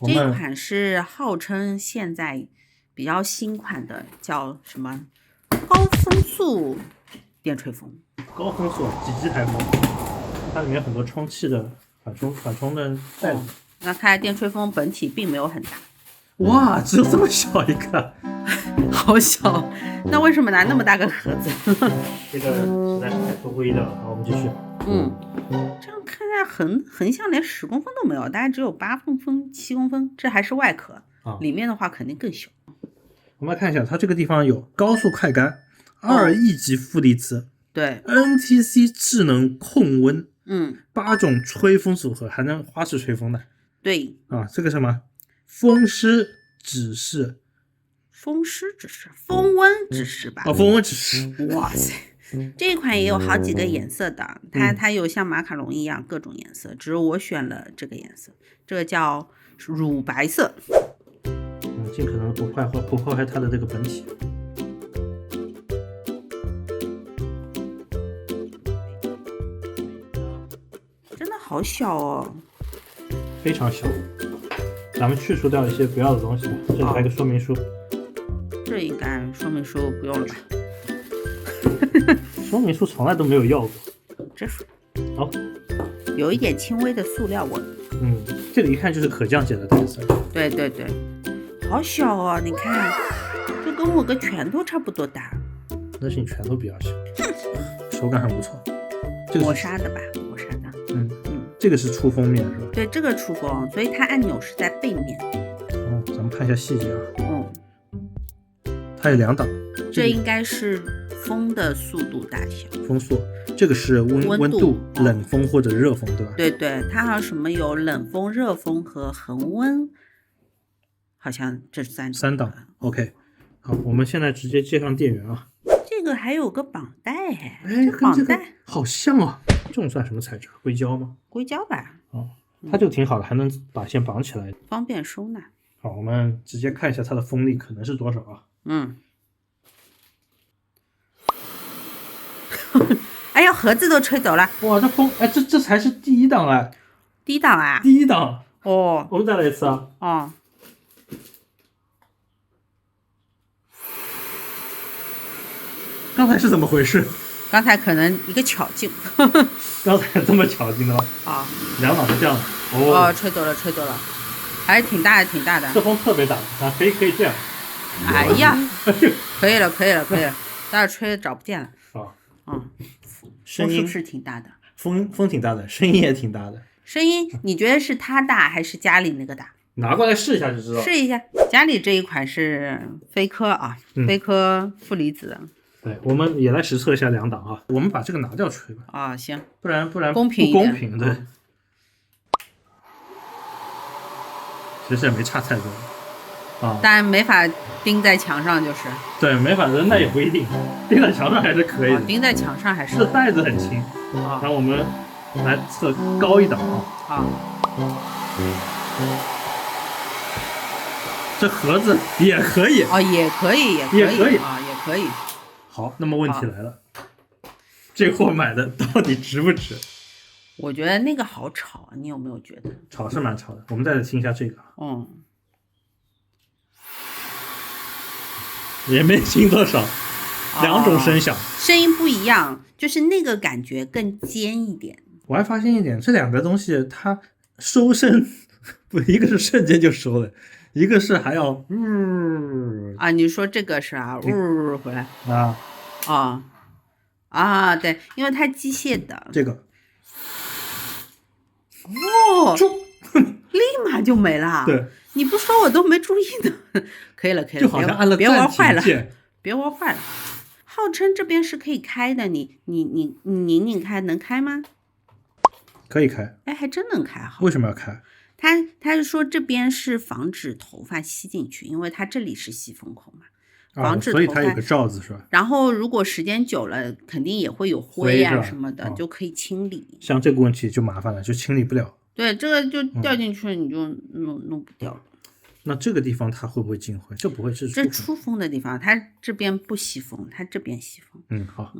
这款是号称现在比较新款的，叫什么高风速电吹风。高风速几级台风，它里面很多充气的缓冲的带子。那看来电吹风本体并没有很大。哇，只有这么小一个，好小。那为什么拿那么大个盒子？这个实在是太出乎意料了。好，我们继续。这样看来横向连10公分都没有，大概只有8公分、7公分，这还是外壳，里面的话肯定更小。我们来看一下，它这个地方有高速快干，2亿级负离子，对 ，NTC 智能控温，8种吹风组合，还能花式吹风的。对啊，这个什么风湿指示，风湿指示，风温指示吧？风温指示。哇塞！这一款也有好几个颜色的，它有像马卡龙一样各种颜色，只是我选了这个颜色，这个叫乳白色。尽可能不破坏它的这个本体。真的好小哦，非常小。咱们去除掉一些不要的东西吧。这里还有个说明书。这应该说明书不用了吧？说明书从来都没有要过。这是好，有一点轻微的塑料味。这个一看就是可降解的袋子。对对对，好小哦，你看，就跟我个拳头差不多大。那是你拳头比较小，手感很不错。这个磨砂的吧？磨砂的。这个是出风面是吧？对，这个出风，所以它按钮是在背面。咱们看一下细节啊。它有2档。这应该是风的速度大小。风速，这个是温度，冷风或者热风，对吧？对对，它好像什么有冷风、热风和恒温，好像这是3档。OK， 好，我们现在直接接上电源啊。这个还有个绑带，这绑带好像啊。这种算什么材质？硅胶吗？硅胶吧。它就挺好的，还能把线绑起来，方便收纳。好，我们直接看一下它的风力可能是多少啊？哎呀，盒子都吹走了。哇，这风，这才是第1档哎。第1档啊？第1档。哦，我们再来一次啊。刚才是怎么回事？刚才可能一个巧劲。刚才这么巧劲的吗？2档是这样的。吹走了，吹走了，还是挺大的，挺大的。这风特别大啊，可以这样。哎呀，可以了，可以了，可以了，待会儿吹找不见了。声音是挺大的，风挺大的，声音也挺大的。声音你觉得是它大还是家里那个大？拿过来试一下就知道。试一下，家里这一款是飞科啊，飞科负离子。对，我们也来实测一下2档啊。我们把这个拿掉吹吧。行，不然不公平不公平。对，其实也没差太多但没法钉在墙上，就是。对，没法扔，那也不一定，钉在墙上还是可以的。钉在墙上还是。这袋子很轻那我们来测高1档这盒子也可以也可以，也可以。好，那么问题来了，这货买的到底值不值？我觉得那个好吵啊，你有没有觉得？吵是蛮吵的。我们再来听一下这个。也没听多少，2种声响，声音不一样，就是那个感觉更尖一点。我还发现一点，这2个东西它收声不，一个是瞬间就收了，一个是还要你说这个是回来对，因为它机械的这个立马就没了。对，你不说我都没注意呢。可以了，可以了，就好像按了别玩坏了，别玩坏了。号称这边是可以开的，你拧开能开吗？可以开。还真能开。为什么要开？他是说这边是防止头发吸进去，因为它这里是吸风口嘛，防止头发。所以它有个罩子是吧？然后如果时间久了，肯定也会有灰什么的，就可以清理。像这个问题就麻烦了，就清理不了。对，这个就掉进去你就弄不掉了。那这个地方它会不会进灰？这不会，这出风的地方，它这边不吸风，它这边吸风。好。